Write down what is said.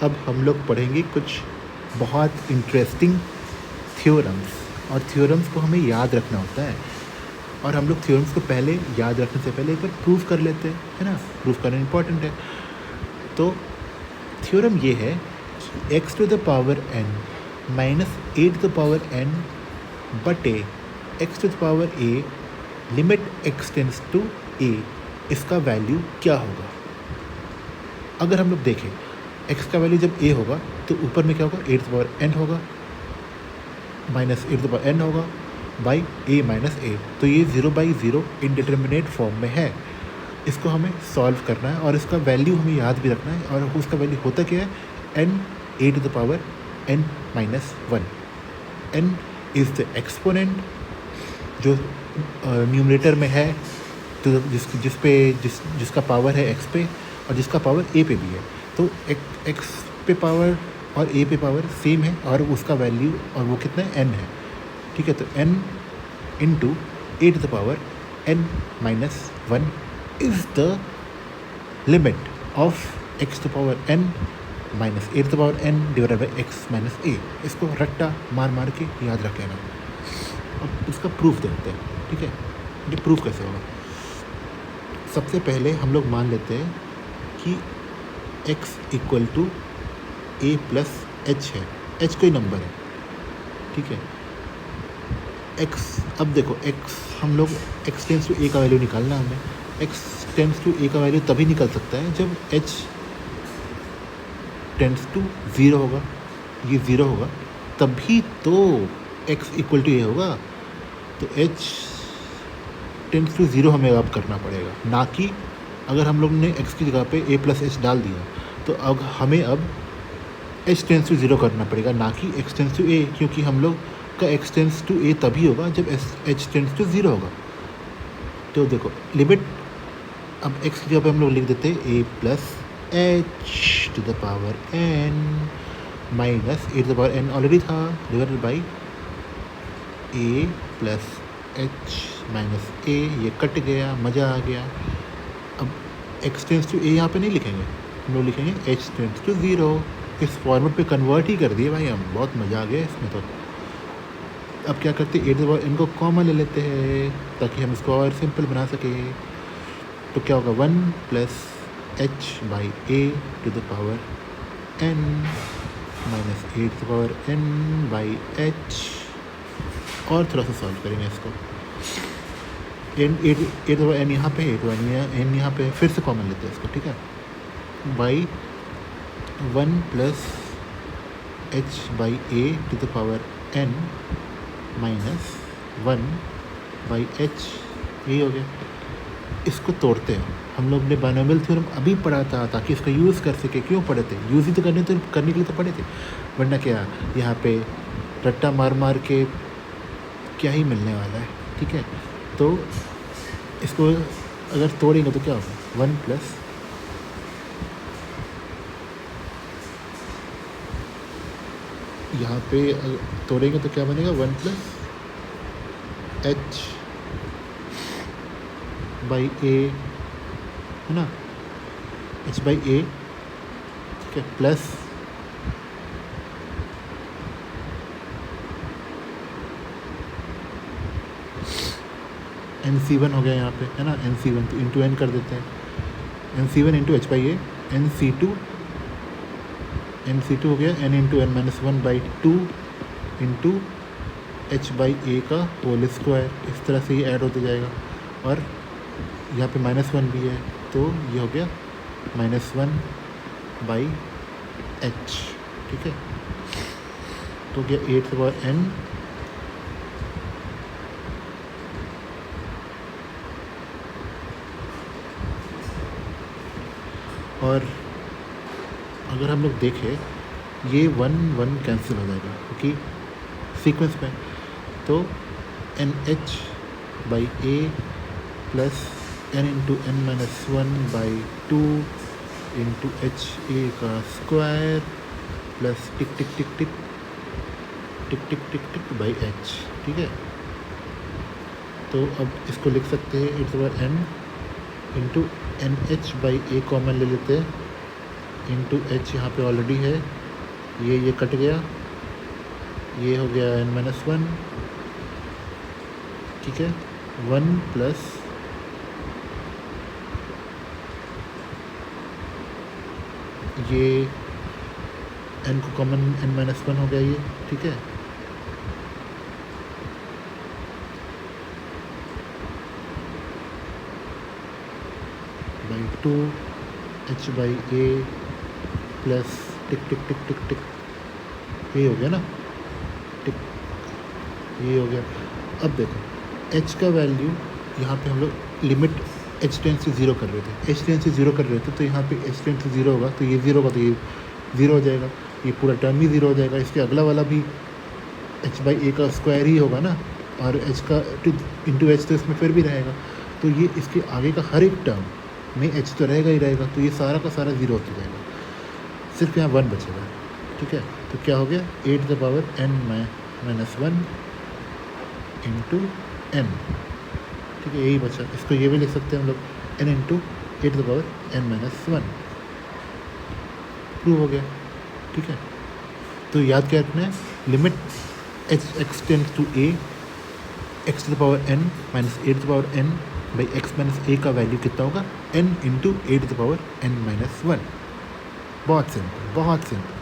अब हम लोग पढ़ेंगे कुछ बहुत इंटरेस्टिंग थ्योरम्स, और थ्योरम्स को हमें याद रखना होता है, और हम लोग थ्योरम्स को पहले याद रखने से पहले एक बार प्रूव कर लेते हैं, है ना। प्रूव करना इम्पॉर्टेंट है। तो थ्योरम ये है कि x to the power n minus a to the power n बटे x to the power a limit x tends to a, इसका वैल्यू क्या होगा। अगर हम लोग देखें x का वैल्यू जब a होगा तो ऊपर में क्या होगा, a to the power n होगा minus a to the power n होगा बाई a माइनस a। तो ये 0/0 इनडिटर्मिनेट फॉर्म में है। इसको हमें सॉल्व करना है और इसका वैल्यू हमें याद भी रखना है, और उसका वैल्यू होता क्या है, n a to the power n minus 1। n is the exponent जो न्यूमरेटर में है, तो जिसका पावर है x पे और जिसका पावर a पे भी है। तो x पे पावर और a पे पावर सेम है, और उसका वैल्यू और वो कितना है, n है। ठीक है, तो n into a to the power n minus 1 is the limit of x to power n minus a to the power n divided by x minus a। इसको रट्टा मार मार के याद रख लेना। अब इसका प्रूफ देखते हैं। ठीक है, ये प्रूफ कैसे होगा। सबसे पहले हम लोग मान लेते हैं कि x equal to a plus h है। h कोई नंबर है, ठीक है। x, अब देखो x हम लोग x टेंस टू a का वैल्यू निकालना है हमें। x टेंस टू a का वैल्यू तभी निकल सकता है जब h टेंस टू 0 होगा, ये 0 होगा, तभी तो x इक्वल टू a होगा। तो h टेंस टू 0 हमें अब करना पड़ेगा, ना कि अगर हम लोग ने x की जगह पे a प्लस h डाल दिया तो अब हमें h टेंस टू 0 करना पड़ेगा, ना कि x टेंस टू a, क्योंकि हम लोग का x टेंस टू a तभी होगा जब h टेंस टू 0 होगा। तो देखो लिमिट, अब x की जगह पे हम लोग लिख देते हैं a plus h to the power n minus a to the power n already था divided by a plus h minus a, ये कट गया, मज़ा आ गया। अब x टेंस टू a यहाँ पे नहीं लिखेंगे, हम लोग लिखेंगे h टेंस टू 0। इस फॉर्मेट पे कन्वर्ट ही कर दिए भाई हम, बहुत मज़ा आ गया इसमें। तो अब क्या करते हैं, a to the power n को कॉमन ले लेते हैं ताकि हम इसको और सिंपल बना सकें। तो क्या होगा, 1 plus h by a to the power n minus a to the power n by h। और थोड़ा सा सॉल्व करेंगे इसको। a to the power n यहाँ पे है, a टू n यहाँ पे है, फिर से कॉमन लेते हैं इसको, ठीक है। By 1 plus h by a to the power n minus 1 by h, ये हो गया। इसको तोड़ते हैं। हम लोग ने बाइनोमियल थ्योरम अभी पढ़ा था ताकि इसका यूज़ कर सके। क्यों पढ़े थे, यूज़ ही तो करने के लिए तो पढ़े थे, वरना क्या यहाँ पे रट्टा मार मार के क्या ही मिलने वाला है। ठीक है, तो इसको अगर तोड़ेंगे तो क्या होगा, 1 प्लस यहाँ पे तोड़ेंगे तो क्या बनेगा, 1 प्लस h बाई a, है ना, h बाई a, ठीक है, प्लस NC1 हो गया यहाँ पे, है ना, NC1 तो इंटू n कर देते हैं, NC1 into h by a, NC2 हो गया n into n minus 1 by 2 into h by a का होल स्क्वायर। इस तरह से ये ऐड होते जाएगा, और यहाँ पे -1 भी है, तो ये हो गया -1 बाई h। ठीक है, तो क्या 8 टू द पावर n और अगर हम लोग देखें ये 1 1 कैंसिल हो जाएगा क्योंकि सीक्वेंस में, तो NH by a plus n into n minus 1 by 2 into H A का square plus tick tick tick tick tick tick tick tick by H. ठीक है, तो अब इसको लिख सकते हैं n into N H by A common ले लेते हैं इंटू एच यहाँ पे ऑलरेडी है, ये कट गया, ये हो गया n-1, ठीक है, 1 प्लस ये n को कॉमन n-1 हो गया ये, ठीक है, by 2 h by A plus tick tick tick tick tick, ये हो गया ना, टिक, ये हो गया। अब देखो h का वैल्यू यहाँ पे हम लोग लिमिट h टेंस टू 0 कर रहे थे, h टेंस टू 0 कर रहे थे, तो यहाँ पे h टेंस टू 0 होगा, तो ये 0 होगा, तो ये 0 हो जाएगा, ये पूरा टर्म ही 0 हो जाएगा। इसके अगला वाला भी h बाई ए का स्क्वायर ही होगा ना, और h का इंटू एच तो इसमें फिर भी रहेगा, तो ये इसके आगे का हर एक टर्म में h तो रहेगा ही रहेगा, तो ये सारा का सारा 0 होता जाएगा, सिर्फ यहाँ 1 बचेगा, ठीक है। तो क्या हो गया, 8⁻n-1 इंटू n, ठीक है, यही बचा। इसको ये भी लिख सकते हैं हम लोग n इंटू 8⁻n-1, प्रूव हो गया, ठीक है। तो याद क्या रखना है, limit x tends to a, x⁻n minus 8⁻n by x minus a का वैल्यू कितना होगा, n इंटू 8⁻n-1। बहुत सिंपल, बहुत सिंपल।